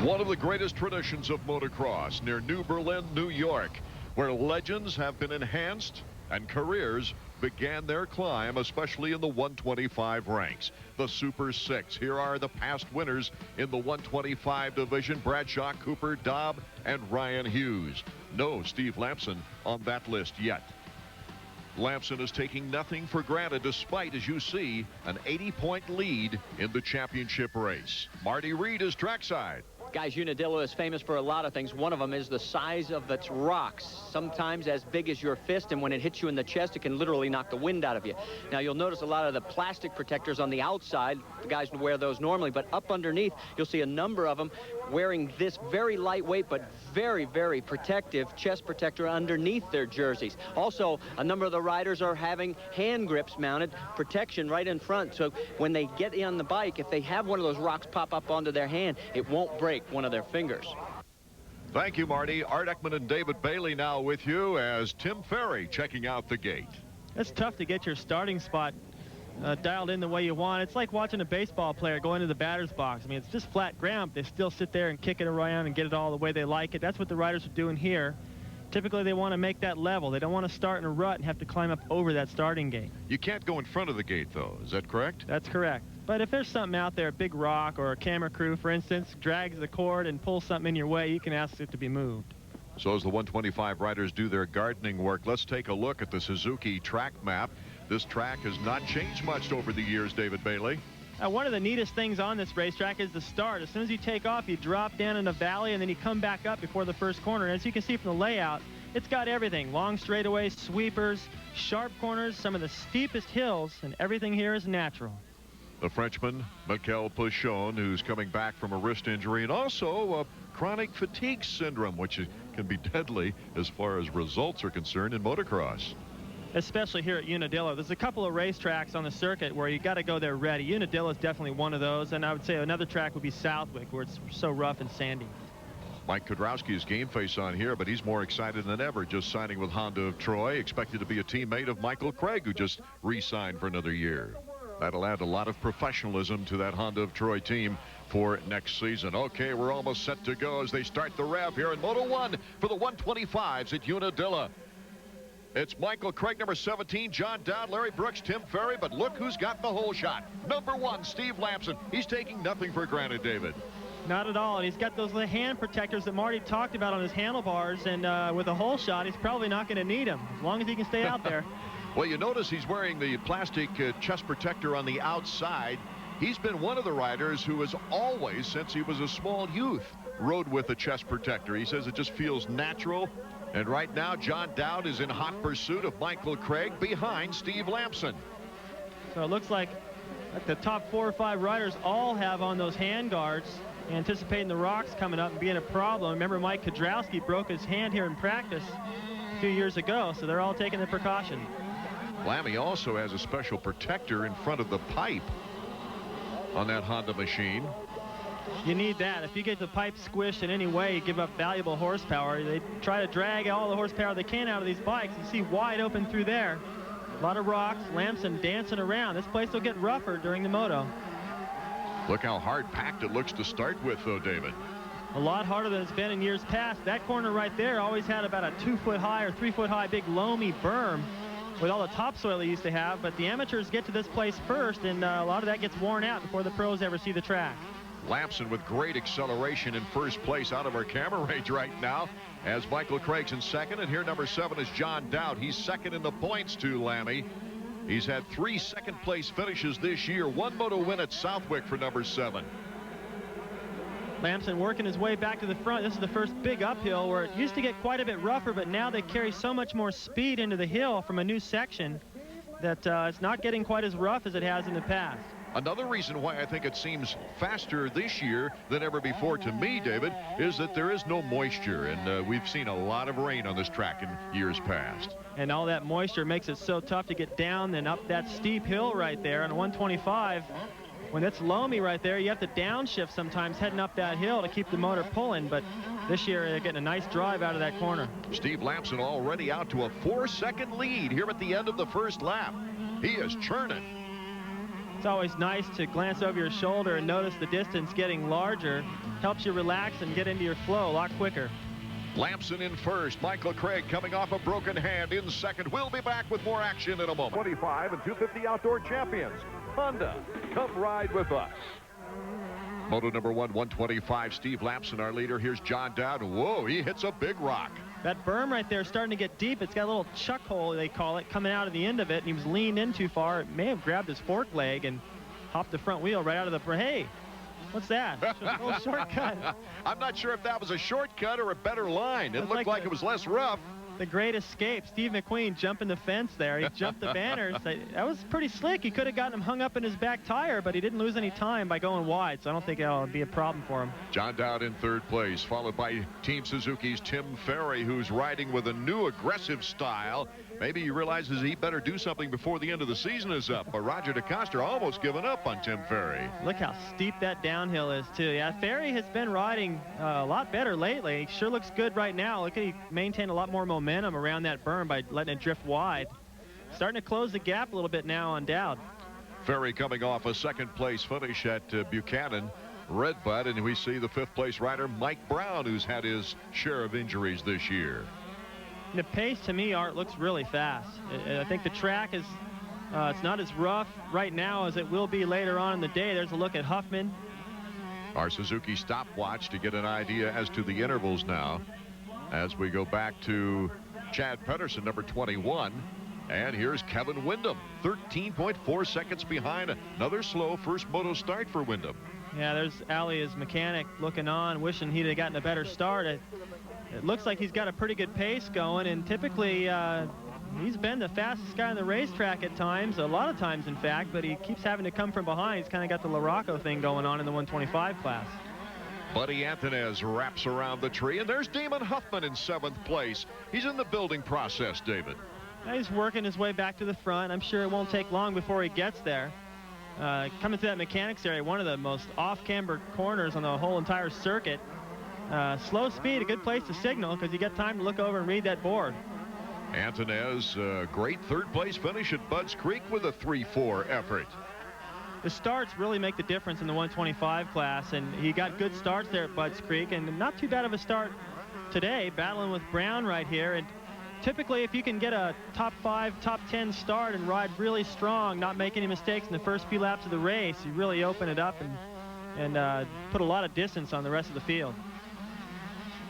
One of the greatest traditions of motocross near New Berlin, New York, where legends have been enhanced and careers began their climb, especially in the 125 ranks. The Super Six. Here are the past winners in the 125 division: Bradshaw, Cooper, Dobb, and Ryan Hughes. No Steve Lamson on that list yet. Lamson is taking nothing for granted, despite, as you see, an 80-point lead in the championship race. Marty Reed is trackside. Guys, Unadilla is famous for a lot of things. One of them is the size of its rocks, sometimes as big as your fist, and when it hits you in the chest, it can literally knock the wind out of you. Now, you'll notice a lot of the plastic protectors on the outside. The guys wear those normally, but up underneath, you'll see a number of them wearing this very lightweight but very, very protective chest protector underneath their jerseys. Also, a number of the riders are having hand grips mounted, protection right in front, so when they get on the bike, if they have one of those rocks pop up onto their hand, it won't break one of their fingers. Thank you, Marty. Art Ekman and David Bailey now with you as Tim Ferry checking out the gate. It's tough to get your starting spot dialed in the way you want. It's like watching a baseball player go into the batter's box. I mean, it's just flat ground. They still sit there and kick it around and get it all the way they like it. That's what the riders are doing here. Typically, they want to make that level. They don't want to start in a rut and have to climb up over that starting gate. You can't go in front of the gate, though. Is that correct? That's correct. But if there's something out there, a big rock or a camera crew, for instance, drags the cord and pulls something in your way, you can ask it to be moved. So as the 125 riders do their gardening work, let's take a look at the Suzuki track map. This track has not changed much over the years, David Bailey. One of the neatest things on this racetrack is the start. As soon as you take off, you drop down in a valley, and then you come back up before the first corner. As you can see from the layout, it's got everything: long straightaways, sweepers, sharp corners, some of the steepest hills, and everything here is natural. The Frenchman, Mikel Pichon, who's coming back from a wrist injury, and also a chronic fatigue syndrome, which can be deadly as far as results are concerned in motocross. Especially here at Unadilla. There's a couple of racetracks on the circuit where you got to go there ready. Unadilla is definitely one of those, and I would say another track would be Southwick, where it's so rough and sandy. Mike Kudrowski's game face on here, but he's more excited than ever, just signing with Honda of Troy, expected to be a teammate of Michael Craig, who just re-signed for another year. That'll add a lot of professionalism to that Honda of Troy team for next season. Okay, we're almost set to go as they start the rev here in Moto 1 for the 125s at Unadilla. It's Michael Craig, number 17, John Dowd, Larry Brooks, Tim Ferry, but look who's got the whole shot. Number 1, Steve Lamson. He's taking nothing for granted, David. Not at all, and he's got those little hand protectors that Marty talked about on his handlebars, and with a hole shot, he's probably not going to need them, as long as he can stay out there. Well, you notice he's wearing the plastic chest protector on the outside. He's been one of the riders who has always, since he was a small youth, rode with a chest protector. He says it just feels natural. And right now, John Dowd is in hot pursuit of Michael Craig behind Steve Lamson. So it looks like the top 4 or 5 riders all have on those hand guards, anticipating the rocks coming up and being a problem. Remember, Mike Kudrowski broke his hand here in practice a few years ago, so they're all taking the precaution. Lammy also has a special protector in front of the pipe on that Honda machine. You need that. If you get the pipe squished in any way, you give up valuable horsepower. They try to drag all the horsepower they can out of these bikes. You see wide open through there. A lot of rocks. Lamson dancing around. This place will get rougher during the moto. Look how hard packed it looks to start with, though, David. A lot harder than it's been in years past. That corner right there always had about a 2-foot high or 3-foot high big loamy berm with all the topsoil they used to have. But the amateurs get to this place first, and a lot of that gets worn out before the pros ever see the track. Lamson with great acceleration in first place out of our camera range right now, as Michael Craig's in second, and here number 7 is John Dowd. He's second in the points to Lammy. He's had 3 second-place finishes this year, 1 moto win at Southwick for number 7. Lamson working his way back to the front. This is the first big uphill where it used to get quite a bit rougher, but now they carry so much more speed into the hill from a new section that it's not getting quite as rough as it has in the past. Another reason why I think it seems faster this year than ever before to me, David, is that there is no moisture, and we've seen a lot of rain on this track in years past. And all that moisture makes it so tough to get down and up that steep hill right there on 125. When it's loamy right there, you have to downshift sometimes heading up that hill to keep the motor pulling, but this year they're getting a nice drive out of that corner. Steve Lamson already out to a 4-second lead here at the end of the first lap. He is churning. It's always nice to glance over your shoulder and notice the distance getting larger. Helps you relax and get into your flow a lot quicker. Lamson in first. Michael Craig coming off a broken hand in second. We'll be back with more action in a moment. 25 and 250 outdoor champions. Honda, come ride with us. Moto number 125, Steve Lamson, our leader. Here's John Dowd. Whoa, he hits a big rock. That berm right there is starting to get deep. It's got a little chuck hole, they call it, coming out of the end of it, and he was leaned in too far. It may have grabbed his fork leg and hopped the front wheel right out of the... Hey, what's that? It's a little shortcut. I'm not sure if that was a shortcut or a better line. It looked like it was less rough. The great escape. Steve McQueen jumping the fence there. He jumped the banners. That was pretty slick. He could have gotten him hung up in his back tire, but he didn't lose any time by going wide, so I don't think that'll be a problem for him. John Dowd in third place, followed by Team Suzuki's Tim Ferry, who's riding with a new aggressive style. Maybe he realizes he better do something before the end of the season is up. But Roger DeCoster almost given up on Tim Ferry. Look how steep that downhill is, too. Yeah, Ferry has been riding a lot better lately. He sure looks good right now. Look at he maintained a lot more momentum around that berm by letting it drift wide. Starting to close the gap a little bit now on Dowd. Ferry coming off a second place finish at Buchanan Redbud, and we see the fifth place rider Mike Brown, who's had his share of injuries this year. The pace, to me, Art, looks really fast. I think the track is, it's not as rough right now as it will be later on in the day. There's a look at Huffman. Our Suzuki stopwatch to get an idea as to the intervals now, as we go back to Chad Pedersen, number 21. And here's Kevin Windham, 13.4 seconds behind. Another slow first moto start for Windham. Yeah, there's Ali, his mechanic, looking on, wishing he'd have gotten a better start. It looks like he's got a pretty good pace going, and typically he's been the fastest guy on the racetrack at times, a lot of times in fact, but he keeps having to come from behind. He's kind of got the Larocco thing going on in the 125 class. Buddy Antonez wraps around the tree, and there's Damon Huffman in 7th place. He's in the building process, David. He's working his way back to the front. I'm sure it won't take long before he gets there. Coming through that mechanics area, one of the most off-camber corners on the whole entire circuit. Slow speed, a good place to signal because you get time to look over and read that board. Antonez, great third place finish at Budds Creek with a 3-4 effort. The starts really make the difference in the 125 class, and he got good starts there at Budds Creek, and not too bad of a start today, battling with Brown right here. And typically, if you can get a top 5, top 10 start and ride really strong, not make any mistakes in the first few laps of the race, you really open it up and put a lot of distance on the rest of the field.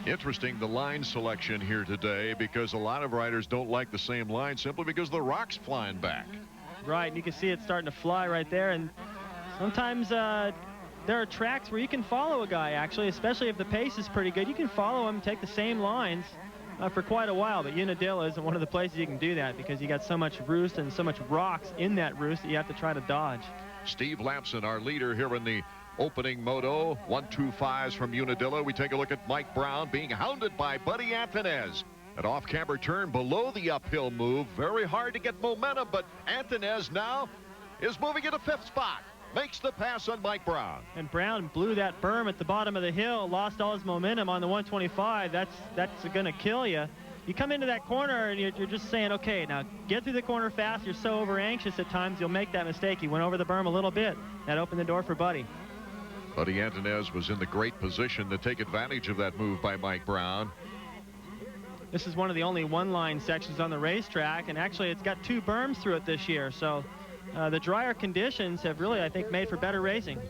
Interesting, the line selection here today, because a lot of riders don't like the same line simply because the rock's flying back. Right, you can see it starting to fly right there, and sometimes there are tracks where you can follow a guy, actually, especially if the pace is pretty good. You can follow him, take the same lines for quite a while, but Unadilla isn't one of the places you can do that because you got so much roost and so much rocks in that roost that you have to try to dodge. Steve Lamson, our leader here in the opening moto. 1-2-5s from Unadilla. We take a look at Mike Brown being hounded by Buddy Antonez. An off-camber turn below the uphill move. Very hard to get momentum, but Antonez now is moving into 5th spot. Makes the pass on Mike Brown. And Brown blew that berm at the bottom of the hill, lost all his momentum on the 125. That's going to kill you. You come into that corner and you're just saying, okay, now get through the corner fast. You're so over anxious at times, you'll make that mistake. He went over the berm a little bit. That opened the door for Buddy. Buddy Antonez was in the great position to take advantage of that move by Mike Brown. This is one of the only one-line sections on the racetrack, and actually it's got 2 berms through it this year, so the drier conditions have really, I think, made for better racing.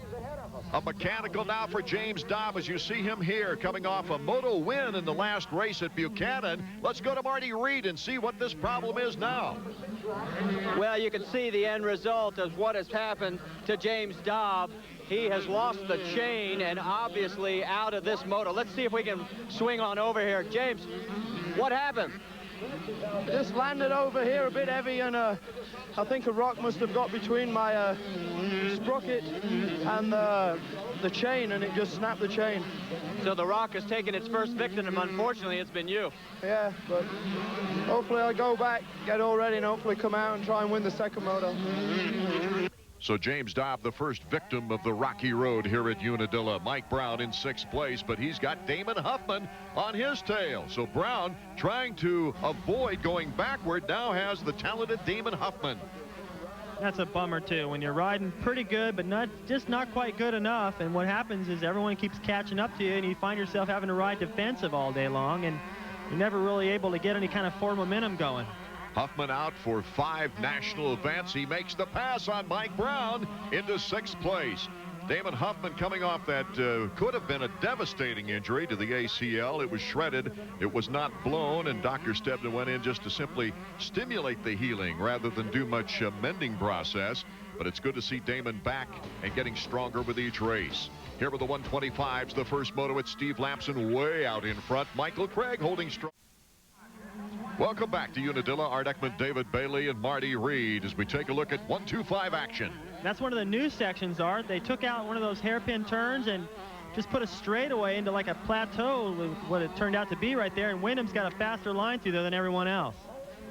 A mechanical now for James Dobb as you see him here coming off a moto win in the last race at Buchanan. Let's go to Marty Reed and see what this problem is now. Well, you can see the end result of what has happened to James Dobb. He has lost the chain and obviously out of this moto. Let's see if we can swing on over here. James, what happened? Just landed over here a bit heavy, and I think a rock must have got between my sprocket and the chain, and it just snapped the chain. So the rock has taken its first victim, and unfortunately it's been you. Yeah, but hopefully I'll go back, get all ready, and hopefully come out and try and win the second moto. So James Dobb, the first victim of the rocky road here at Unadilla. Mike Brown in 6th place, but he's got Damon Huffman on his tail. So Brown, trying to avoid going backward, now has the talented Damon Huffman. That's a bummer, too, when you're riding pretty good, but just not quite good enough. And what happens is everyone keeps catching up to you, and you find yourself having to ride defensive all day long, and you're never really able to get any kind of forward momentum going. Huffman out for 5 national events. He makes the pass on Mike Brown into 6th place. Damon Huffman coming off that could have been a devastating injury to the ACL. It was shredded. It was not blown, and Dr. Stebna went in just to simply stimulate the healing rather than do much mending process. But it's good to see Damon back and getting stronger with each race. Here with the 125s, the first moto, it's Steve Lamson way out in front. Michael Craig holding strong. Welcome back to Unadilla. Art Ekman, David Bailey, and Marty Reed as we take a look at 125 action. That's one of the new sections, Art. They took out one of those hairpin turns and just put a straightaway into like a plateau, what it turned out to be right there, and Wyndham's got a faster line through there than everyone else.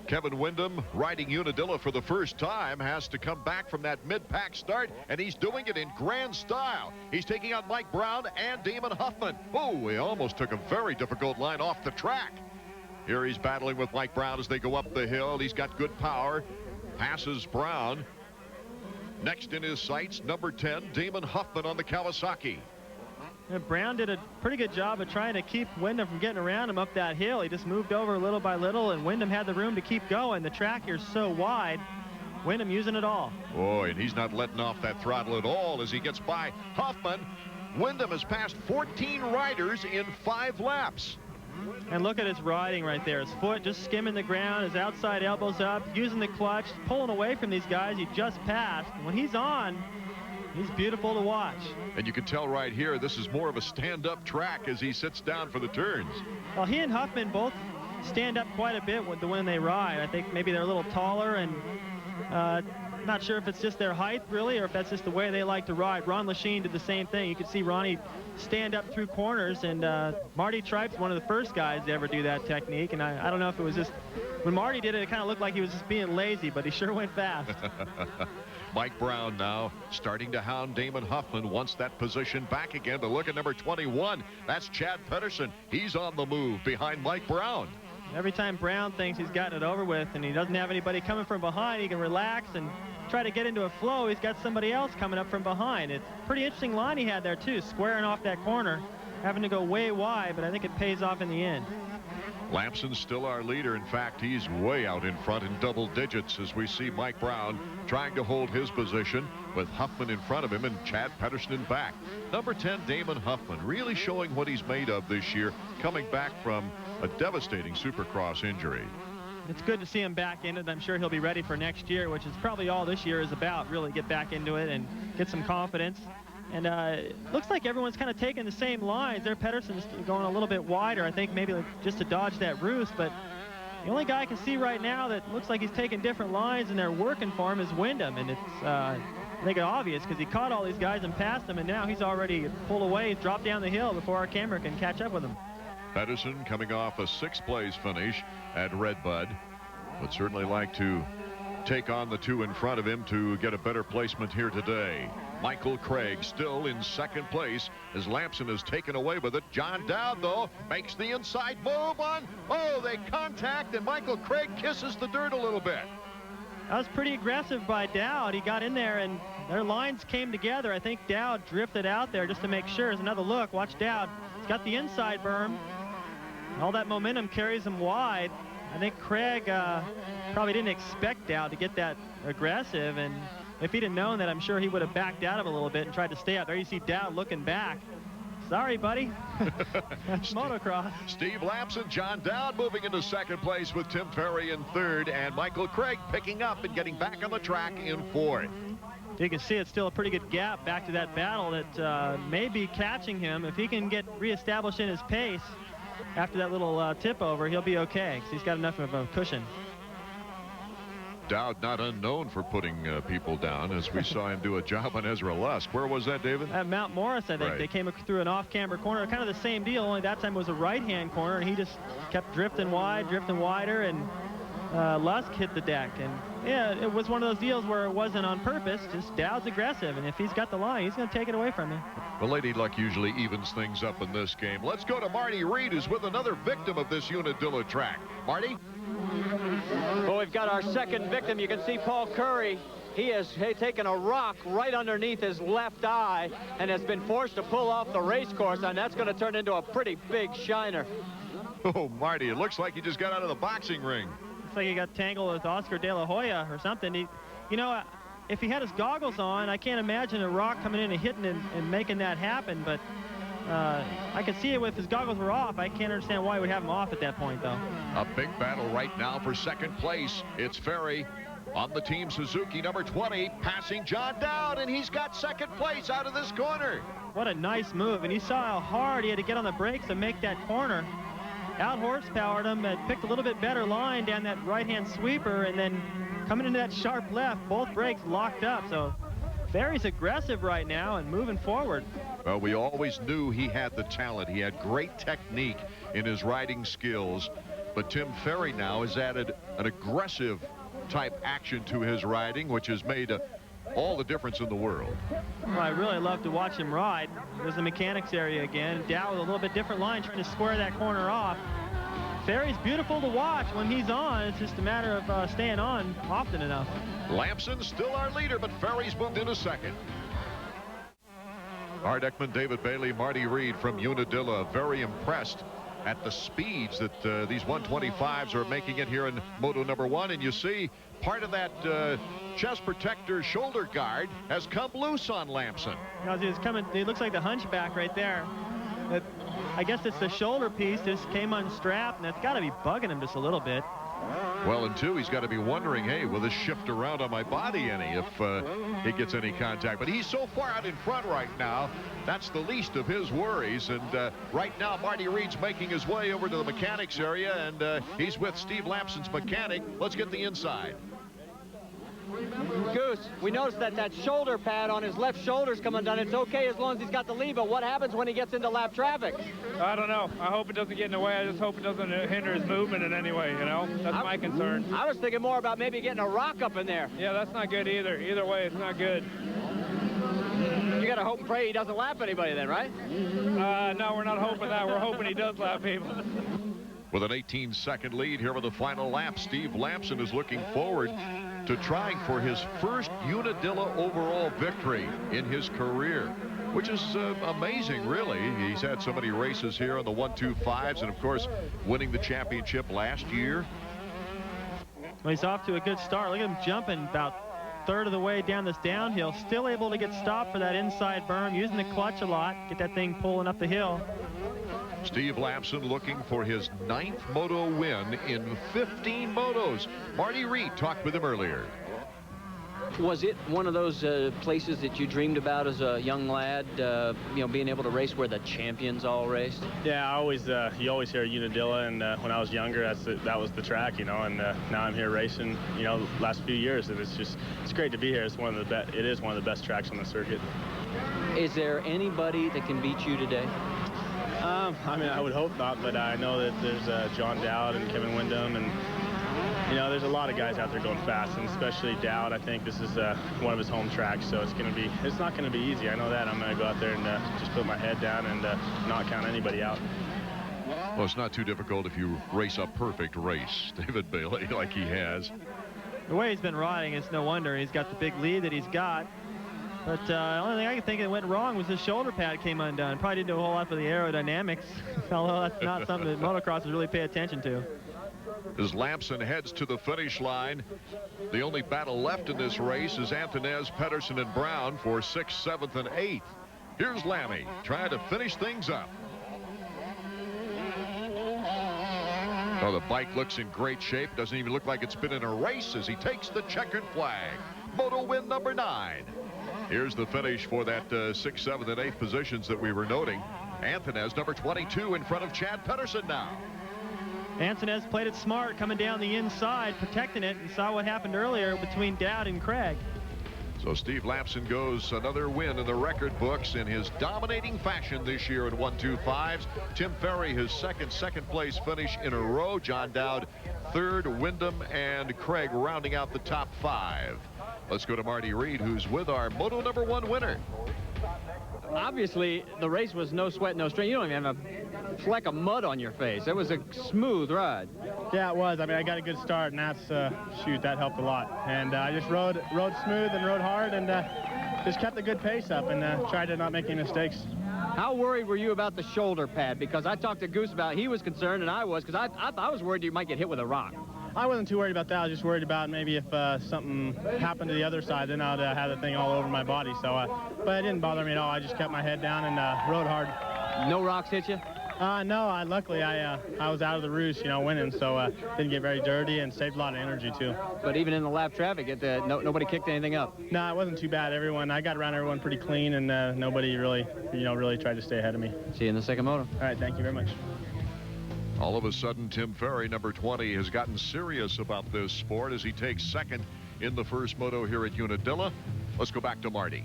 Kevin Wyndham, riding Unadilla for the first time, has to come back from that mid-pack start, and he's doing it in grand style. He's taking out Mike Brown and Damon Huffman. Oh, he almost took a very difficult line off the track. Here he's battling with Mike Brown as they go up the hill. He's got good power. Passes Brown. Next in his sights, number 10, Damon Huffman on the Kawasaki. And Brown did a pretty good job of trying to keep Wyndham from getting around him up that hill. He just moved over little by little, and Wyndham had the room to keep going. The track here's so wide, Wyndham using it all. Boy, and he's not letting off that throttle at all as he gets by Huffman. Wyndham has passed 14 riders in 5 laps. And look at his riding right there. His foot just skimming the ground, his outside elbows up, using the clutch, pulling away from these guys he just passed. When he's on, he's beautiful to watch. And you can tell right here, this is more of a stand-up track as he sits down for the turns. Well, he and Huffman both stand up quite a bit when they ride. I think maybe they're a little taller, and not sure if it's just their height, really, or if that's just the way they like to ride. Ron Lachine did the same thing. You could see Ronnie stand up through corners, and Marty Tripe's one of the first guys to ever do that technique, and I don't know if it was just, when Marty did it, it kind of looked like he was just being lazy, but he sure went fast. Mike Brown now starting to hound Damon Huffman, wants that position back again. But look at number 21. That's Chad Pedersen. He's on the move behind Mike Brown. Every time Brown thinks he's gotten it over with and he doesn't have anybody coming from behind, he can relax and try to get into a flow. He's got somebody else coming up from behind. It's a pretty interesting line he had there, too, squaring off that corner, having to go way wide, but I think it pays off in the end. Lamson's still our leader. In fact, he's way out in front in double digits as we see Mike Brown trying to hold his position with Huffman in front of him and Chad Pedersen in back. Number 10, Damon Huffman, really showing what he's made of this year, coming back from a devastating Supercross injury. It's good to see him back in it. I'm sure he'll be ready for next year, which is probably all this year is about, really get back into it and get some confidence. And it looks like everyone's kind of taking the same lines. There, Pedersen's going a little bit wider, I think maybe just to dodge that roost. But the only guy I can see right now that looks like he's taking different lines and they're working for him is Wyndham. And it's, I think, obvious because he caught all these guys and passed them, and now he's already pulled away, dropped down the hill before our camera can catch up with him. Pedersen coming off a 6th place finish at Redbud. Would certainly like to take on the 2 in front of him to get a better placement here today. Michael Craig still in 2nd place as Lamson is taken away with it. John Dowd, though, makes the inside move on. Oh, they contact, and Michael Craig kisses the dirt a little bit. That was pretty aggressive by Dowd. He got in there, and their lines came together. I think Dowd drifted out there just to make sure. There's another look. Watch Dowd. He's got the inside berm. All that momentum carries him wide. I think Craig probably didn't expect Dowd to get that aggressive, and if he'd have known that, I'm sure he would have backed out of it a little bit and tried to stay out. There you see Dowd looking back. Sorry, buddy. That's motocross. Steve Lamson, John Dowd moving into 2nd place with Tim Ferry in 3rd, and Michael Craig picking up and getting back on the track in 4th. You can see it's still a pretty good gap back to that battle that may be catching him. If he can get reestablished in his pace after that little tip over, he'll be okay because he's got enough of a cushion. Dowd not unknown for putting people down, as we saw him do a job on Ezra Lusk. Where was that, David? At Mount Morris, I think. Right. They came through an off-camber corner, kind of the same deal, only that time it was a right-hand corner, and he just kept drifting wide, drifting wider, and Lusk hit the deck. And yeah, it was one of those deals where it wasn't on purpose, just Dowd's aggressive, and if he's got the line, he's going to take it away from you. The Lady Luck usually evens things up in this game. Let's go to Marty Reed, who's with another victim of this Unadilla track. Marty? Well, we've got our 2nd victim. You can see Paul Curry. He has taken a rock right underneath his left eye and has been forced to pull off the race course, and that's going to turn into a pretty big shiner. Oh, Marty, it looks like he just got out of the boxing ring. Looks like he got tangled with Oscar De La Hoya or something. You know, if he had his goggles on, I can't imagine a rock coming in and hitting and making that happen, but I could see it if his goggles were off. I can't understand why he would have them off at that point, though. A big battle right now for second place. It's Ferry on the Team Suzuki, number 20, passing John Dowd, and he's got second place out of this corner. What a nice move, and you saw how hard he had to get on the brakes to make that corner. Out horsepowered him, picked a little bit better line down that right-hand sweeper, and then coming into that sharp left, both brakes locked up. So Ferry's aggressive right now and moving forward. Well, we always knew he had the talent. He had great technique in his riding skills. But Tim Ferry now has added an aggressive type action to his riding, which has made all the difference in the world. Well, I really love to watch him ride. There's the mechanics area again. Dow with a little bit different line, trying to square that corner off. Ferry's beautiful to watch when he's on. It's just a matter of staying on often enough. Lampson's still our leader, but Ferry's moved into second. Art Ekman, David Bailey, Marty Reed from Unadilla, very impressed at the speeds that these 125s are making it here in Moto number 1. And you see part of that chest protector shoulder guard has come loose on Lampson. It looks like the hunchback right there. I guess it's the shoulder piece just came unstrapped, and that's got to be bugging him just a little bit. Well, and two, he's got to be wondering, hey, will this shift around on my body any if he gets any contact? But he's so far out in front right now, that's the least of his worries. And right now, Marty Reed's making his way over to the mechanics area, and he's with Steve Lampson's mechanic. Let's get the inside. Goose, we noticed that shoulder pad on his left shoulder's coming down. It's okay as long as he's got the lead, but what happens when he gets into lap traffic? I don't know. I hope it doesn't get in the way. I just hope it doesn't hinder his movement in any way, you know? That's my concern. I was thinking more about maybe getting a rock up in there. Yeah, that's not good either. Either way, it's not good. You got to hope and pray he doesn't lap anybody then, right? No, we're not hoping that. We're hoping he does lap people. With an 18-second lead here with the final lap, Steve Lampson is looking forward to trying for his first Unadilla overall victory in his career, which is amazing, really. He's had so many races here on the 125s, and of course winning the championship last year. Well, he's off to a good start. Look at him jumping about a third of the way down this downhill, still able to get stopped for that inside berm, using the clutch a lot, get that thing pulling up the hill. Steve Lampson looking for his 9th moto win in 15 motos. Marty Reed talked with him earlier. Was it one of those places that you dreamed about as a young lad, you know, being able to race where the champions all raced? Yeah, you always hear Unadilla, and when I was younger, that was the track, you know, and now I'm here racing, you know, last few years, and it's great to be here. It is one of the best tracks on the circuit. Is there anybody that can beat you today? I mean, I would hope not, but I know that there's John Dowd and Kevin Windham, and you know, there's a lot of guys out there going fast, and especially Dowd. I think this is one of his home tracks, so it's not going to be easy. I know that. I'm going to go out there and just put my head down and not count anybody out. Well, it's not too difficult if you race a perfect race, David Bailey, like he has. The way he's been riding, it's no wonder he's got the big lead that he's got. But the only thing I can think that went wrong was his shoulder pad came undone. Probably didn't do a whole lot for the aerodynamics, although that's not something that motocrossers really pay attention to. As Lampson heads to the finish line, the only battle left in this race is Antonez, Pedersen, and Brown for 6th, 7th, and 8th. Here's Lammy trying to finish things up. Oh, the bike looks in great shape. Doesn't even look like it's been in a race as he takes the checkered flag. Moto win number 9. Here's the finish for that 6th, 7th, and 8th positions that we were noting. Antonez, number 22, in front of Chad Pedersen now. Antonez played it smart, coming down the inside, protecting it, and saw what happened earlier between Dowd and Craig. So Steve Lampson goes another win in the record books in his dominating fashion this year in 125s. Tim Ferry, his second place finish in a row. John Dowd, 3rd. Windham and Craig rounding out the top 5. Let's go to Marty Reed, who's with our Moto number 1 winner. obviously, the race was no sweat, no strain. You don't even have a fleck of mud on your face. It was a smooth ride. Yeah, it was. I mean, I got a good start, and that's, shoot, that helped a lot. And I just rode smooth and rode hard, and just kept a good pace up and tried to not make any mistakes. How worried were you about the shoulder pad? Because I talked to Goose about it. He was concerned, and I was, because I was worried you might get hit with a rock. I wasn't too worried about that. I was just worried about maybe if something happened to the other side, then I'd have the thing all over my body. So, but it didn't bother me at all. I just kept my head down and rode hard. No rocks hit you? No. Luckily, I was out of the roost, winning, so didn't get very dirty and saved a lot of energy too. But even in the lap traffic, nobody kicked anything up. No, it wasn't too bad. I got around everyone pretty clean, and nobody really, really tried to stay ahead of me. See you in the second moto. All right, thank you very much. All of a sudden, Tim Ferry, number 20, has gotten serious about this sport as he takes second in the first moto here at Unadilla. Let's go back to Marty.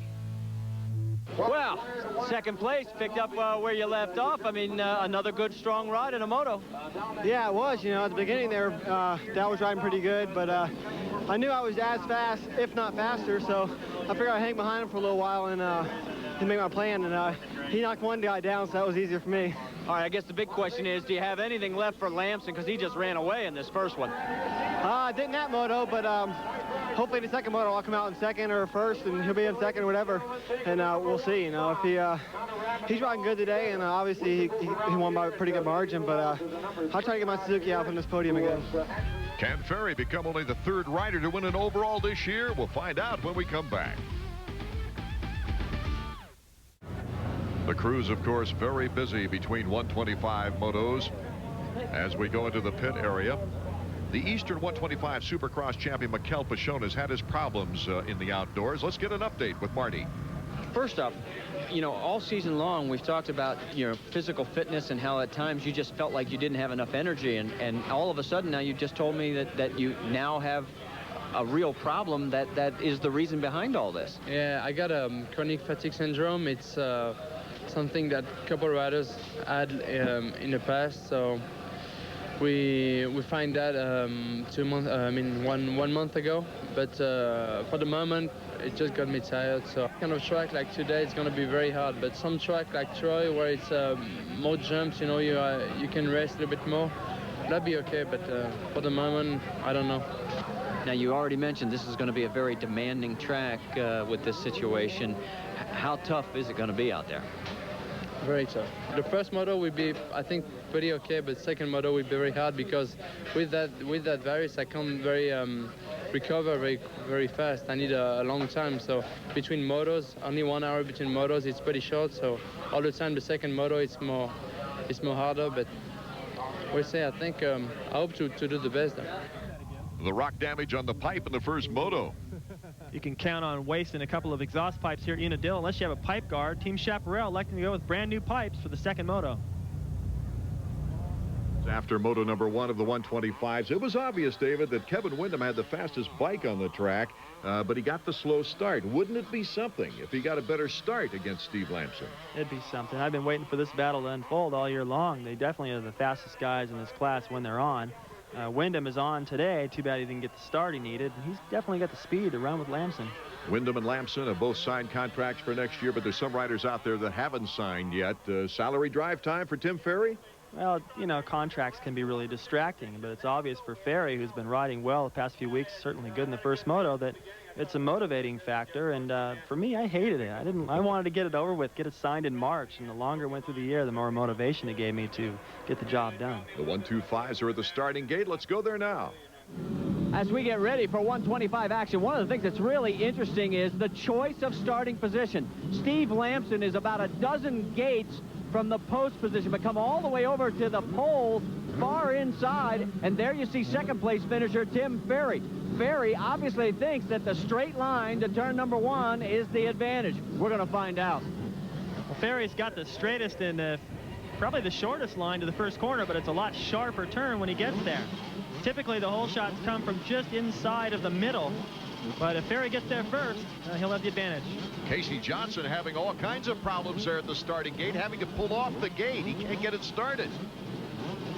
Well, second place, picked up where you left off. I mean, another good, strong ride in a moto. Yeah, it was. At the beginning there, Dal was riding pretty good, but I knew I was as fast, if not faster, so I figured I'd hang behind him for a little while and make my plan, and he knocked one guy down, so that was easier for me. All right, I guess the big question is, do you have anything left for Lamson, because he just ran away in this first one? Didn't that moto, but hopefully in the second moto I'll come out in second or first, and he'll be in second or whatever, and we'll see. If he's riding good today, and obviously he won by a pretty good margin, but I'll try to get my Suzuki out from this podium again. Can Ferry become only the third rider to win an overall this year? We'll find out when we come back. The crew's, of course, very busy between 125 motos as we go into the pit area. The Eastern 125 Supercross champion Mikel Pachon has had his problems in the outdoors. Let's get an update with Marty. First up, all season long we've talked about physical fitness and how at times you just felt like you didn't have enough energy, and all of a sudden now you just told me that you now have a real problem that is the reason behind all this. Yeah, I got chronic fatigue syndrome. It's something that a couple of riders had in the past, so we find that 1 month ago, but for the moment it just got me tired. So kind of track like today it's going to be very hard, but some track like Troy where it's more jumps, you can race a little bit more, that'd be okay, but for the moment I don't know. Now, you already mentioned this is going to be a very demanding track with this situation. How tough is it going to be out there? Very tough. The first moto will be, I think, pretty okay, but second moto will be very hard because with that virus, I can't recover very fast. I need a long time. So between motos, only 1 hour between motos, it's pretty short. So all the time, the second moto, it's more harder. But we'll see. I think I hope to do the best. The rock damage on the pipe in the first moto. You can count on wasting a couple of exhaust pipes here at Unadilla unless you have a pipe guard. Team Chaparral electing to go with brand new pipes for the second moto. After moto number 1 of the 125s, it was obvious, David, that Kevin Windham had the fastest bike on the track, but he got the slow start. Wouldn't it be something if he got a better start against Steve Lamson? It'd be something. I've been waiting for this battle to unfold all year long. They definitely are the fastest guys in this class when they're on. Windham is on today. Too bad he didn't get the start he needed. He's definitely got the speed to run with Lamson. Windham and Lamson have both signed contracts for next year, but there's some riders out there that haven't signed yet. Salary drive time for Tim Ferry? Well, contracts can be really distracting, but it's obvious for Ferry, who's been riding well the past few weeks, certainly good in the first moto, that it's a motivating factor. And for me, I hated it. I wanted to get it over with, get it signed in March, and the longer it went through the year, the more motivation it gave me to get the job done. The 125s are at the starting gate. Let's go there now. As we get ready for 125 action, one of the things that's really interesting is the choice of starting position. Steve Lamson is about a dozen gates from the post position, but come all the way over to the pole far inside, and there you see second place finisher Tim Ferry. Ferry obviously thinks that the straight line to turn number 1 is the advantage. We're going to find out. Well, Ferry's got the straightest and probably the shortest line to the first corner, but it's a lot sharper turn when he gets there. Typically the hole shots come from just inside of the middle, but if Ferry gets there first, he'll have the advantage. Casey Johnson having all kinds of problems there at the starting gate, having to pull off the gate. He can't get it started.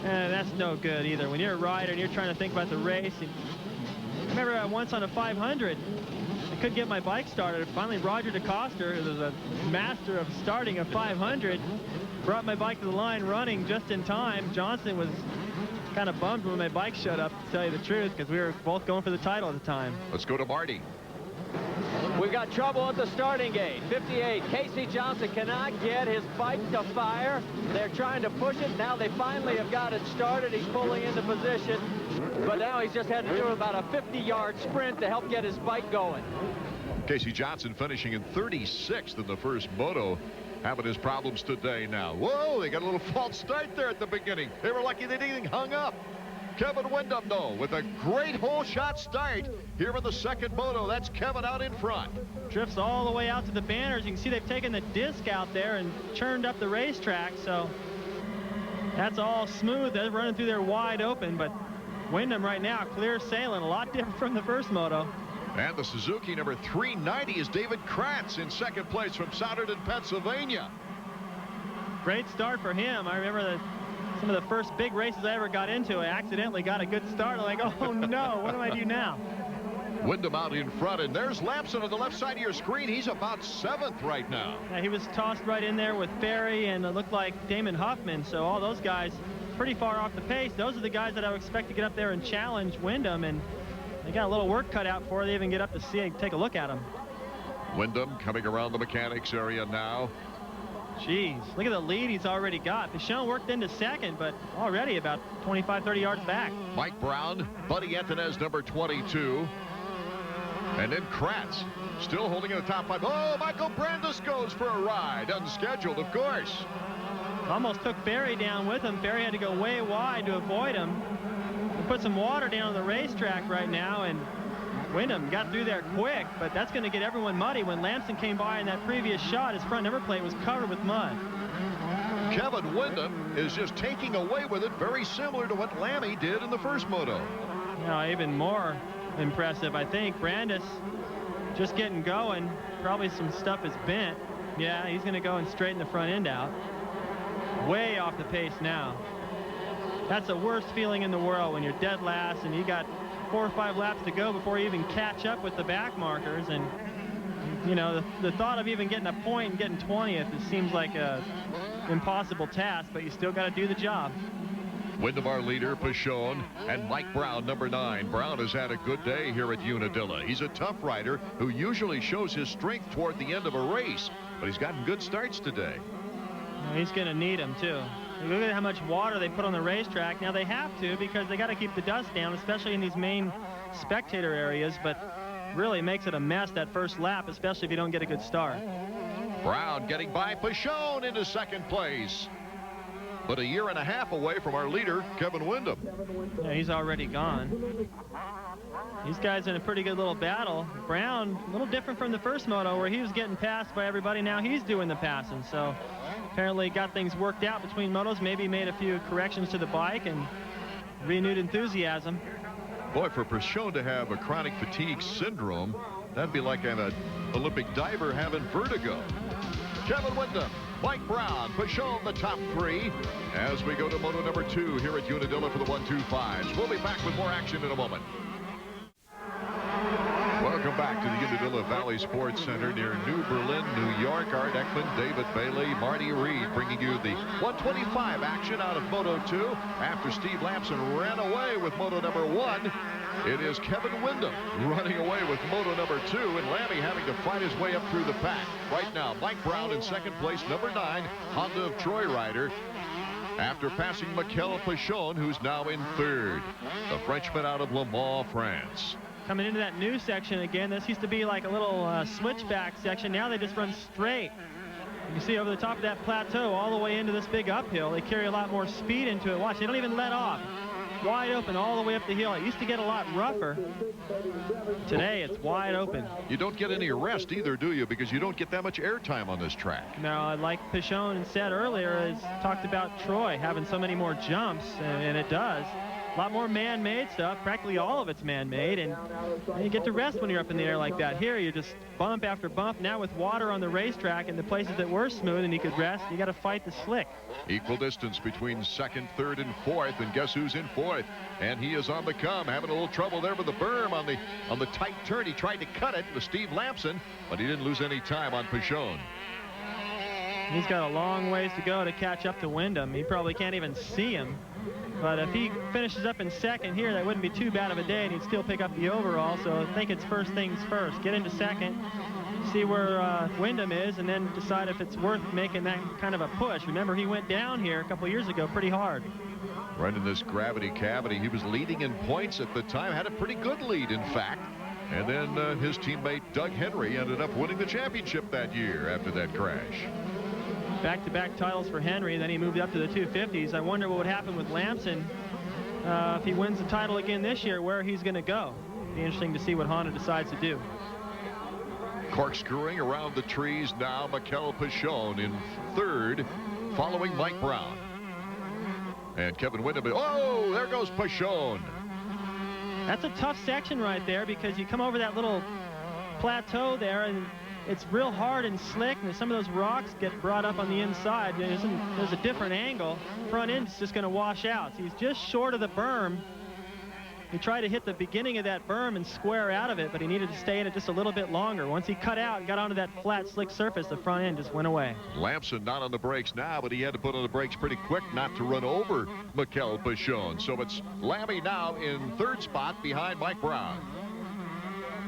That's no good either. When you're a rider and you're trying to think about the race, I remember once on a 500, I couldn't get my bike started. Finally, Roger DeCoster, who was a master of starting a 500, brought my bike to the line running just in time. Johnson was kind of bummed when my bike showed up, to tell you the truth, because we were both going for the title at the time. Let's go to Marty. We've got trouble at the starting gate. 58, Casey Johnson cannot get his bike to fire. They're trying to push it. Now they finally have got it started. He's pulling into position. But now he's just had to do about a 50-yard sprint to help get his bike going. Casey Johnson finishing in 36th in the first moto. Having his problems today now. Whoa, they got a little false start there at the beginning. They were lucky they didn't hung up. Kevin Windham, though, with a great hole shot start here in the second moto. That's Kevin out in front. Drifts all the way out to the banners. You can see they've taken the disc out there and churned up the racetrack, so that's all smooth. They're running through there wide open, but Windham right now clear sailing, a lot different from the first moto. And the Suzuki number 390 is David Kratz in second place from Souderton, Pennsylvania. Great start for him. I remember some of the first big races I ever got into, I accidentally got a good start. I'm like, oh no, what do I do now? Windham out in front, and there's Lamson on the left side of your screen. He's about 7th right now. Yeah, he was tossed right in there with Ferry, and it looked like Damon Huffman, so all those guys pretty far off the pace. Those are the guys that I would expect to get up there and challenge Windham, and they got a little work cut out before they even get up to take a look at him. Windham coming around the mechanics area now. Jeez, look at the lead he's already got. Pichon worked into second, but already about 25, 30 yards back. Mike Brown, Buddy Antonez, number 22. And then Kratz still holding in the top 5. Oh, Michael Brandis goes for a ride. Unscheduled, of course. Almost took Ferry down with him. Ferry had to go way wide to avoid him. They put some water down on the racetrack right now, and Windham got through there quick, but that's going to get everyone muddy. When Lamson came by in that previous shot, his front number plate was covered with mud. Kevin Windham is just taking away with it, very similar to what Lammy did in the first moto. You know, even more impressive, I think. Brandis just getting going. Probably some stuff is bent. Yeah, he's going to go and straighten the front end out. Way off the pace now. That's the worst feeling in the world when you're dead last and you got 4 or 5 laps to go before you even catch up with the back markers. And you know, the thought of even getting a point and getting 20th, it seems like a impossible task, but you still got to do the job. Windham, our leader, Pichon, and Mike Brown, number 9. Brown has had a good day here at Unadilla. He's a tough rider who usually shows his strength toward the end of a race, but he's gotten good starts today. He's going to need them too. Look at how much water they put on the racetrack. Now they have to, because they got to keep the dust down, especially in these main spectator areas, but really makes it a mess that first lap, especially if you don't get a good start. Brown getting by Pichon into second place, but 1.5 years away from our leader, Kevin Windham. Yeah, he's already gone. These guys in a pretty good little battle. Brown, a little different from the first moto where he was getting passed by everybody. Now he's doing the passing, so apparently got things worked out between motos, maybe made a few corrections to the bike and renewed enthusiasm. Boy, for Pichon to have a chronic fatigue syndrome, that'd be like an Olympic diver having vertigo. Kevin Windham, Mike Brown, Pichon the top 3 as we go to moto number 2 here at Unadilla for the 125s. We'll be back with more action in a moment. Welcome back to the Unadilla Valley Sports Center near New Berlin, New York. Art Ekman, David Bailey, Marty Reed bringing you the 125 action out of Moto 2. After Steve Lamson ran away with Moto number 1, it is Kevin Windham running away with Moto number 2, and Lammy having to fight his way up through the pack. Right now, Mike Brown in second place, number 9, Honda of Troy rider, after passing Mikel Pichon, who's now in third. The Frenchman out of Le Mans, France. Coming into that new section again, this used to be like a little switchback section. Now they just run straight. You see over the top of that plateau all the way into this big uphill. They carry a lot more speed into it. Watch, they don't even let off. Wide open all the way up the hill. It used to get a lot rougher. Today it's wide open. You don't get any rest either, do you? Because you don't get that much airtime on this track. No, like Pichon said earlier, talked about Troy having so many more jumps, and it does. A lot more man-made stuff. Practically all of it's man-made, and you get to rest when you're up in the air like that. Here, you're just bump after bump. Now with water on the racetrack and the places that were smooth and you could rest, you got to fight the slick. Equal distance between second, third, and fourth, and guess who's in fourth? And he is on the come, having a little trouble there with the berm on the tight turn. He tried to cut it with Steve Lamson, but he didn't lose any time on Pichon. He's got a long ways to go to catch up to Wyndham. He probably can't even see him. But if he finishes up in second here, that wouldn't be too bad of a day, and he'd still pick up the overall. So I think it's first things first. Get into second, see where Wyndham is, and then decide if it's worth making that kind of a push. Remember, he went down here a couple years ago pretty hard. Right in this gravity cavity. He was leading in points at the time, had a pretty good lead, in fact. And then his teammate Doug Henry ended up winning the championship that year after that crash. Back-to-back titles for Henry, then he moved up to the 250s. I wonder what would happen with Lamson if he wins the title again this year, where he's going to go. Be interesting to see what Honda decides to do. Corkscrewing around the trees now, Mikel Pichon in third, following Mike Brown. And Kevin Wyndham, oh, there goes Pichon. That's a tough section right there, because you come over that little plateau there, and it's real hard and slick, and some of those rocks get brought up on the inside. There's a different angle. Front end's just going to wash out. So he's just short of the berm. He tried to hit the beginning of that berm and square out of it, but he needed to stay in it just a little bit longer. Once he cut out and got onto that flat, slick surface, the front end just went away. Lamson not on the brakes now, but he had to put on the brakes pretty quick not to run over Mikel Pichon. So it's Lammy now in third spot behind Mike Brown.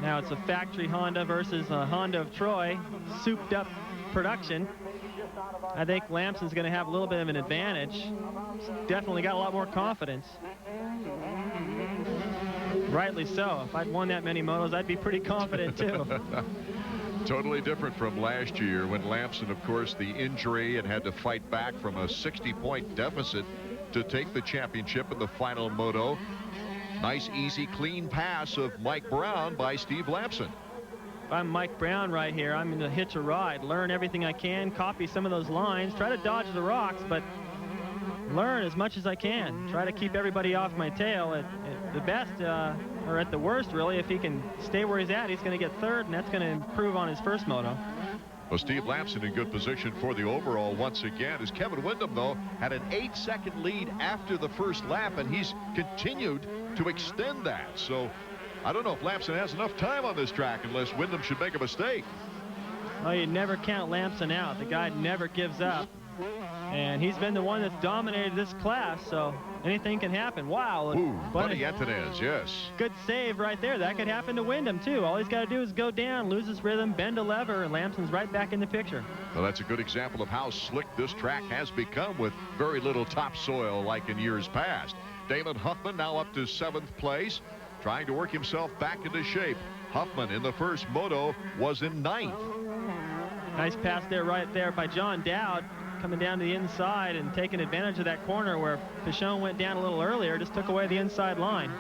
Now it's a factory Honda versus a Honda of Troy, souped up production. I think Lamson's going to have a little bit of an advantage. He's definitely got a lot more confidence. Rightly so. If I'd won that many motos, I'd be pretty confident too. Totally different from last year when Lamson, of course, the injury, and had to fight back from a 60-point deficit to take the championship in the final moto. Nice, easy, clean pass of Mike Brown by Steve Lamson. I'm Mike Brown right here. I'm going to hitch a ride, learn everything I can, copy some of those lines, try to dodge the rocks, but learn as much as I can. Try to keep everybody off my tail. At the best, or at the worst, really, if he can stay where he's at, he's going to get third, and that's going to improve on his first moto. Well, Steve Lamson in good position for the overall once again. As Kevin Wyndham, though, had an 8-second lead after the first lap, and he's continued to extend that. So I don't know if Lamson has enough time on this track unless Wyndham should make a mistake. Well, you never count Lamson out. The guy never gives up. And he's been the one that's dominated this class, so anything can happen. Wow. Ooh, Buddy Antunez, yes. Good save right there. That could happen to Wyndham, too. All he's got to do is go down, lose his rhythm, bend a lever, and Lamson's right back in the picture. Well, that's a good example of how slick this track has become with very little topsoil like in years past. Damon Huffman now up to 7th place, trying to work himself back into shape. Huffman in the first moto was in 9th. Nice pass there right there by John Dowd, coming down to the inside and taking advantage of that corner where Pichon went down a little earlier, just took away the inside line.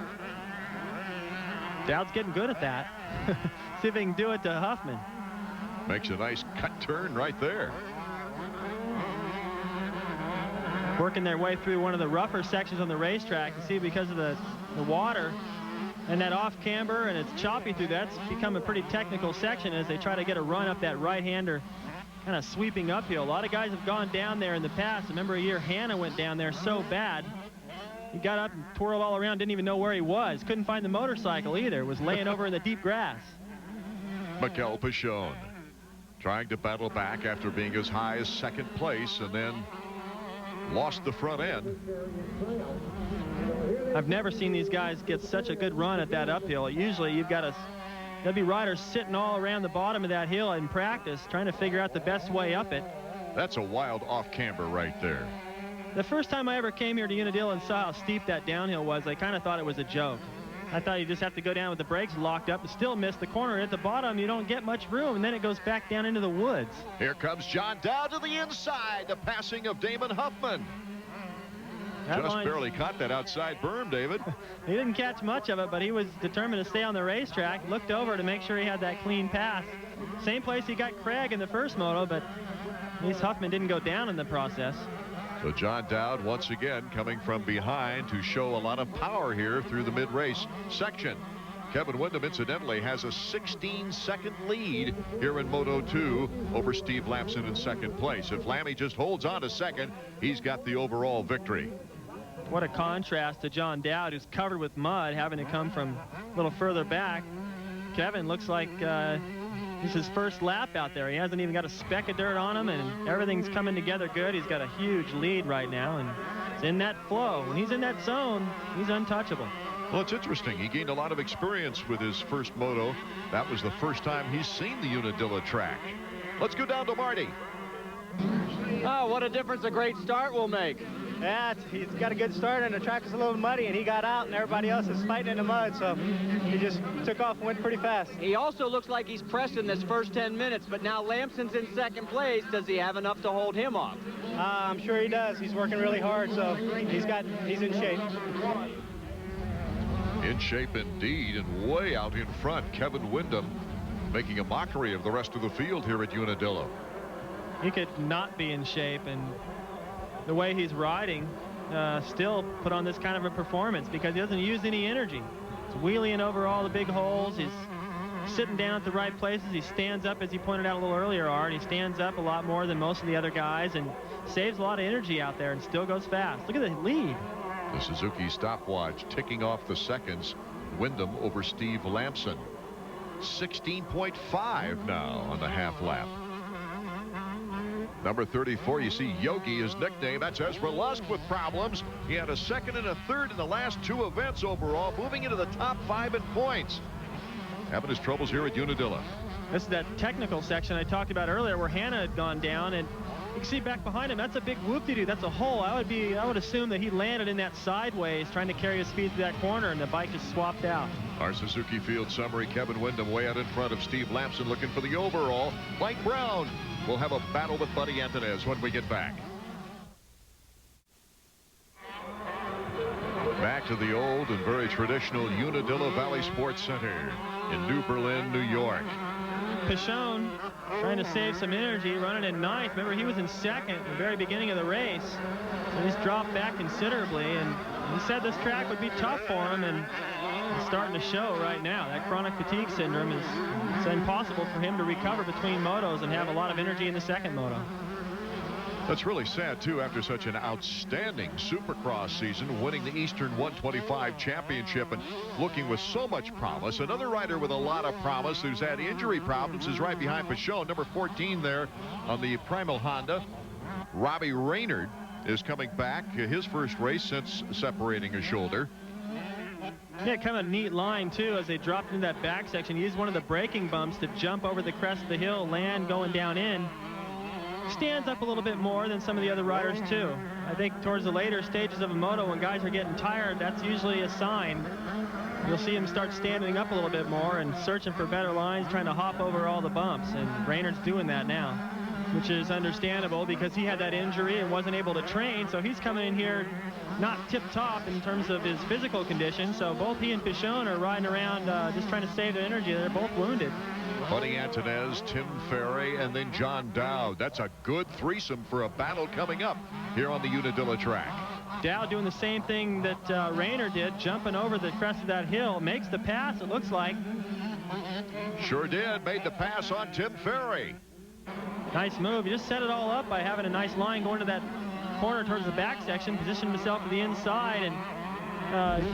Dowd's getting good at that. See if he can do it to Huffman. Makes a nice cut turn right there. Working their way through one of the rougher sections on the racetrack. You see, because of the water and that off camber, and it's choppy through that, it's become a pretty technical section as they try to get a run up that right-hander, kind of sweeping uphill. A lot of guys have gone down there in the past. Remember a year Hanna went down there so bad. He got up and twirled all around, didn't even know where he was. Couldn't find the motorcycle either. Was laying over in the deep grass. Mikel Pichon trying to battle back after being as high as 2nd place and then lost the front end. I've never seen these guys get such a good run at that uphill. Usually you've got there'll be riders sitting all around the bottom of that hill in practice trying to figure out the best way up it. That's a wild off camber right there. The first time I ever came here to Unadilla and saw how steep that downhill was, I kind of thought it was a joke. I thought you just have to go down with the brakes locked up and still miss the corner. And at the bottom, you don't get much room, and then it goes back down into the woods. Here comes John Dowd to the inside. The passing of Damon Huffman. Just barely caught that outside berm, David. He didn't catch much of it, but he was determined to stay on the racetrack. Looked over to make sure he had that clean pass. Same place he got Craig in the first moto, but at least Huffman didn't go down in the process. So John Dowd once again coming from behind to show a lot of power here through the mid-race section. Kevin Windham, incidentally, has a 16-second lead here in Moto 2 over Steve Lamson in second place. If Lammy just holds on to second, he's got the overall victory. What a contrast to John Dowd, who's covered with mud, having to come from a little further back. Kevin looks like this is his first lap out there. He hasn't even got a speck of dirt on him, and everything's coming together good. He's got a huge lead right now, and it's in that flow. When he's in that zone, he's untouchable. Well, it's interesting. He gained a lot of experience with his first moto. That was the first time he's seen the Unadilla track. Let's go down to Marty. Oh, what a difference a great start will make. Yeah, he's got a good start, and the track is a little muddy, and he got out, and everybody else is fighting in the mud, so he just took off and went pretty fast. He also looks like he's pressed in this first 10 minutes, but now Lamson's in second place. Does he have enough to hold him off? I'm sure he does. He's working really hard, so he's in shape. In shape indeed, and way out in front, Kevin Windham making a mockery of the rest of the field here at Unadilla. He could not be in shape, and the way he's riding still put on this kind of a performance because he doesn't use any energy. He's wheeling over all the big holes. He's sitting down at the right places. He stands up, as he pointed out a little earlier, Art. He stands up a lot more than most of the other guys and saves a lot of energy out there and still goes fast. Look at the lead. The Suzuki stopwatch ticking off the seconds. Windham over Steve Lamson. 16.5 now on the half lap. Number 34, you see Yogi, his nickname. That's Ezra Lusk with problems. He had a second and a third in the last two events overall, moving into the top 5 in points. Having his troubles here at Unadilla. This is that technical section I talked about earlier where Hannah had gone down, and you can see back behind him, that's a big whoop-de-doo. That's a hole. I would assume that he landed in that sideways trying to carry his speed through that corner, and the bike just swapped out. Our Suzuki Field summary, Kevin Windham way out in front of Steve Lamson looking for the overall. Mike Brown will have a battle with Buddy Antunez when we get back. Back to the old and very traditional Unadilla Valley Sports Center in New Berlin, New York. Pichon trying to save some energy, running in ninth. Remember, he was in second at the very beginning of the race. So he's dropped back considerably, and he said this track would be tough for him, and it's starting to show right now. That chronic fatigue syndrome it's impossible for him to recover between motos and have a lot of energy in the second moto. That's really sad, too, after such an outstanding Supercross season, winning the Eastern 125 Championship and looking with so much promise. Another rider with a lot of promise who's had injury problems is right behind Pichon, number 14 there on the Primal Honda. Robbie Raynard is coming back, his first race since separating a shoulder. Yeah, kind of a neat line, too, as they dropped into that back section. He used one of the braking bumps to jump over the crest of the hill, land going down in. Stands up a little bit more than some of the other riders too. I think towards the later stages of a moto, when guys are getting tired, that's usually a sign. You'll see him start standing up a little bit more and searching for better lines, trying to hop over all the bumps, and Raynard's doing that now, which is understandable because he had that injury and wasn't able to train, so he's coming in here not tip-top in terms of his physical condition. So both he and Pichon are riding around just trying to save their energy. They're both wounded. Buddy Antunez, Tim Ferry, and then John Dowd. That's a good threesome for a battle coming up here on the Unadilla track. Dowd doing the same thing that Raynard did, jumping over the crest of that hill. Makes the pass, it looks like. Sure did. Made the pass on Tim Ferry. Nice move. He just set it all up by having a nice line going to that corner towards the back section, positioned himself to the inside, and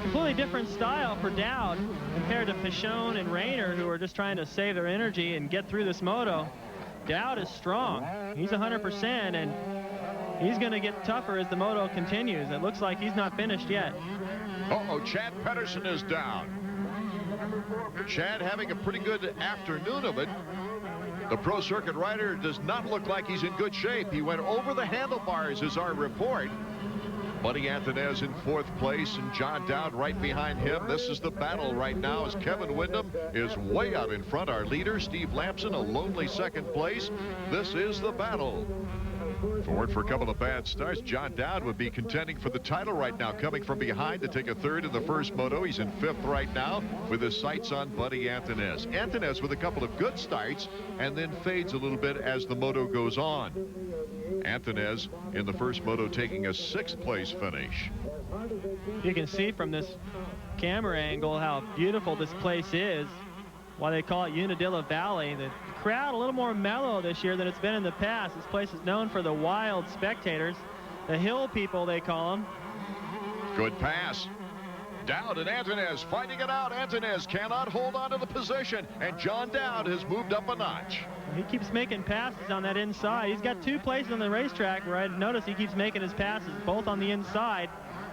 completely different style for Dowd compared to Pichon and Raynard, who are just trying to save their energy and get through this moto. Dowd is strong. He's 100%, and he's going to get tougher as the moto continues. It looks like he's not finished yet. Uh-oh, Chad Pedersen is down. Chad having a pretty good afternoon of it. The Pro Circuit rider does not look like he's in good shape. He went over the handlebars, is our report. Buddy Antunez in fourth place and John Dowd right behind him. This is the battle right now as Kevin Windham is way out in front. Our leader, Steve Lamson, a lonely second place. This is the battle. Forward for a couple of bad starts. John Dowd would be contending for the title right now, coming from behind to take a third in the first moto. He's in fifth right now with his sights on Buddy Antunez. Antunez with a couple of good starts and then fades a little bit as the moto goes on. Antonez in the first moto taking a 6th place finish. You can see from this camera angle how beautiful this place is. Why they call it Unadilla Valley. The crowd a little more mellow this year than it's been in the past. This place is known for the wild spectators. The hill people, they call them. Good pass. Dowd and Antonez fighting it out. Antonez cannot hold on to the position, and John Dowd has moved up a notch. He keeps making passes on that inside. He's got 2 places on the racetrack where I notice he keeps making his passes, both on the inside.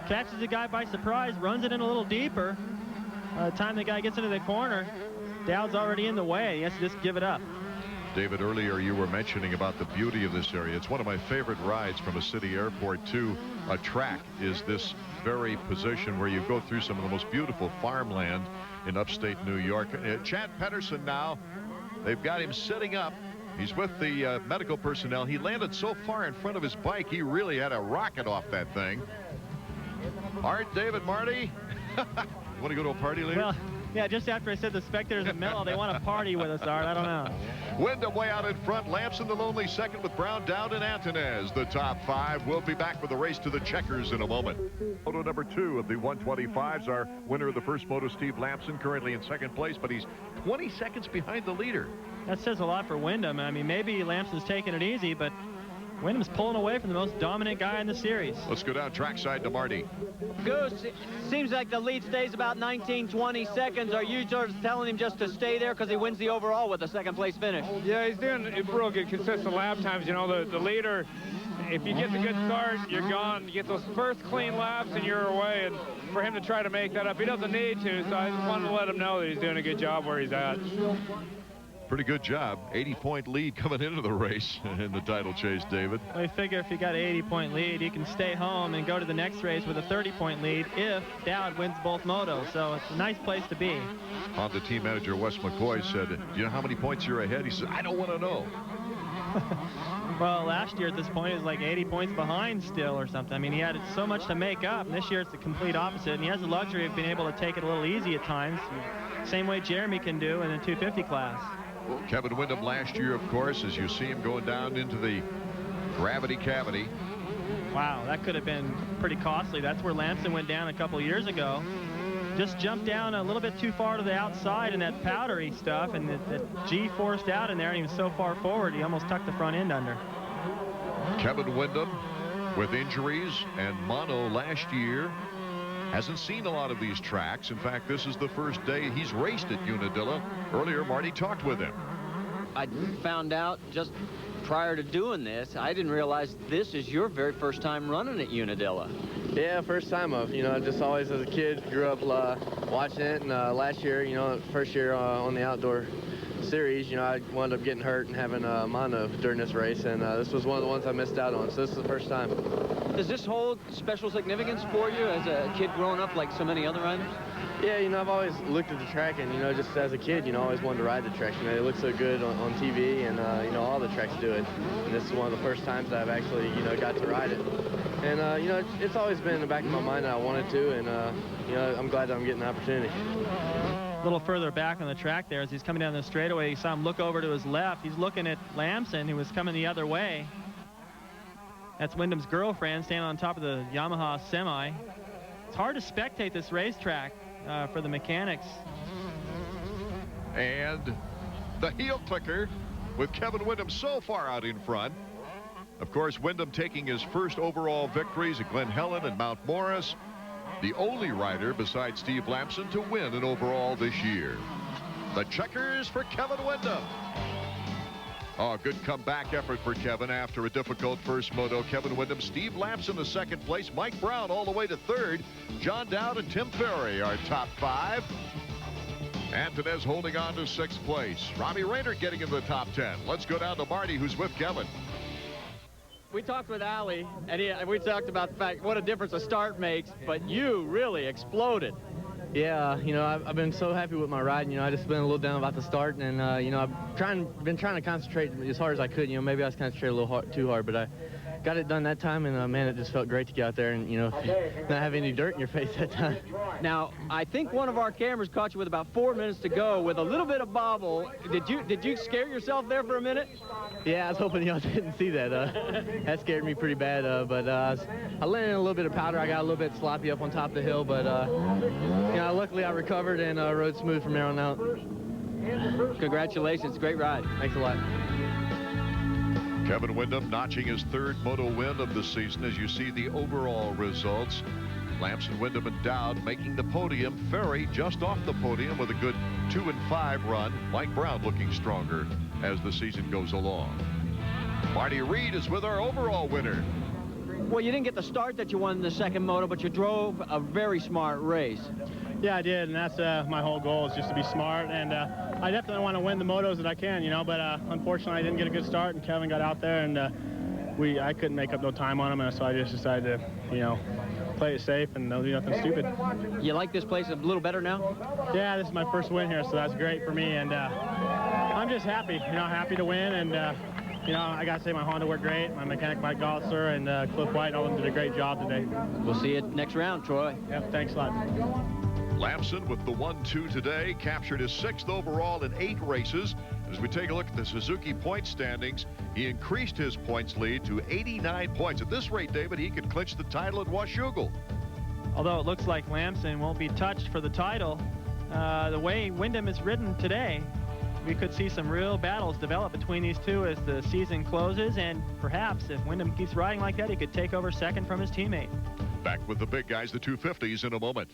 Catches the guy by surprise, runs it in a little deeper. By the time the guy gets into the corner, Dowd's already in the way. He has to just give it up. David, earlier you were mentioning about the beauty of this area. It's one of my favorite rides from a city airport to a track is this very position where you go through some of the most beautiful farmland in upstate New York. Chad Pedersen now, they've got him sitting up. He's with the medical personnel. He landed so far in front of his bike, he really had a rocket off that thing. Art, David, Marty, you want to go to a party later? Well, yeah, just after I said the spectators are mellow, they want to party with us, Art. I don't know. Wyndham way out in front. Lamson the lonely second with Brown, Dowd, and Antonez. The top 5. We'll be back with the race to the checkers in a moment. Moto number 2 of the 125s. Our winner of the first moto, Steve Lamson, currently in 2nd place, but he's 20 seconds behind the leader. That says a lot for Wyndham. I mean, maybe Lamson's taking it easy, but Wyndham's pulling away from the most dominant guy in the series. Let's go down trackside to Marty. Goose, it seems like the lead stays about 19, 20 seconds. Are you sort of telling him just to stay there because he wins the overall with a 2nd place finish? Yeah, he's doing real good, consistent lap times. You know, the leader, if you get the good start, you're gone. You get those first clean laps and you're away. And for him to try to make that up, he doesn't need to. So I just wanted to let him know that he's doing a good job where he's at. Pretty good job. 80-point lead coming into the race in the title chase, David. Well, you figure if you got an 80-point lead, you can stay home and go to the next race with a 30-point lead if Dowd wins both motos. So it's a nice place to be. Honda team manager Wes McCoy said, do you know how many points you're ahead? He said, I don't want to know. Well, last year at this point, he was like 80 points behind still or something. I mean, he had so much to make up, and this year it's the complete opposite. And he has the luxury of being able to take it a little easy at times, same way Jeremy can do in the 250 class. Kevin Wyndham last year, of course, as you see him going down into the gravity cavity. Wow, that could have been pretty costly. That's where Lamson went down a couple years ago. Just jumped down a little bit too far to the outside in that powdery stuff, and the G forced out in there, and he was so far forward, he almost tucked the front end under. Kevin Wyndham with injuries and mono last year. Hasn't seen a lot of these tracks. In fact, this is the first day he's raced at Unadilla. Earlier, Marty talked with him. I found out just prior to doing this, I didn't realize this is your very first time running at Unadilla. Yeah, first time of, you know, just always as a kid grew up watching it, and last year, you know, first year on the outdoor series, you know, I wound up getting hurt and having mono during this race, and this was one of the ones I missed out on, so this is the first time. Does this hold special significance for you as a kid growing up like so many other riders? Yeah, you know, I've always looked at the track, and, you know, just as a kid, you know, I always wanted to ride the track. You know, it looks so good on TV, and, you know, all the tracks do it. And this is one of the first times that I've actually, you know, got to ride it. And, you know, it's always been in the back of my mind that I wanted to, and, you know, I'm glad that I'm getting the opportunity. A little further back on the track there, as he's coming down the straightaway, you saw him look over to his left. He's looking at Lamson, who was coming the other way. That's Wyndham's girlfriend standing on top of the Yamaha semi. It's hard to spectate this racetrack for the mechanics. And the heel clicker with Kevin Wyndham so far out in front. Of course, Wyndham taking his first overall victories at Glen Helen and Mount Morris. The only rider besides Steve Lamson to win an overall this year. The checkers for Kevin Wyndham. Oh, good comeback effort for Kevin after a difficult first moto. Kevin Wyndham, Steve Lamson in 2nd place, Mike Brown all the way to 3rd. John Dowd and Tim Ferry are top 5. Antonez holding on to 6th place. Robbie Rayner getting into the top 10. Let's go down to Marty, who's with Kevin. We talked with Ali, and we talked about the fact what a difference a start makes, but you really exploded. Yeah, you know, I've been so happy with my ride. You know, I just been a little down about the start, and you know, I've been trying to concentrate as hard as I could. You know, maybe I was concentrating a little too hard, but got it done that time, and man, it just felt great to get out there and, you know, not have any dirt in your face that time. Now, I think one of our cameras caught you with about 4 minutes to go with a little bit of bobble. Did you scare yourself there for a minute? Yeah, I was hoping y'all didn't see that. That scared me pretty bad, but I landed in a little bit of powder. I got a little bit sloppy up on top of the hill, but you know, luckily I recovered and rode smooth from there on out. Congratulations, great ride. Thanks a lot. Kevin Windham notching his 3rd moto win of the season as you see the overall results. Lamson, Windham, and Dowd making the podium. Ferry just off the podium with a good 2 and 5 run. Mike Brown looking stronger as the season goes along. Marty Reed is with our overall winner. Well, you didn't get the start that you won in the 2nd moto, but you drove a very smart race. Yeah, I did, and that's my whole goal is just to be smart, and I definitely want to win the motos that I can, you know, but unfortunately I didn't get a good start, and Kevin got out there, and I couldn't make up no time on him, and so I just decided to, you know, play it safe and don't do nothing stupid. You like this place a little better now? Yeah, this is my first win here, so that's great for me, and I'm just happy, you know, happy to win, and you know, I got to say my Honda worked great. My mechanic, Mike Gossler, and Cliff White, all of them did a great job today. We'll see you next round, Troy. Yep, thanks a lot. Lamson with the 1-2 today captured his 6th overall in 8 races. As we take a look at the Suzuki point standings, he increased his points lead to 89 points. At this rate, David, he could clinch the title at Washougal. Although it looks like Lamson won't be touched for the title, the way Windham is ridden today, we could see some real battles develop between these two as the season closes, and perhaps if Windham keeps riding like that, he could take over 2nd from his teammate. Back with the big guys, the 250s, in a moment.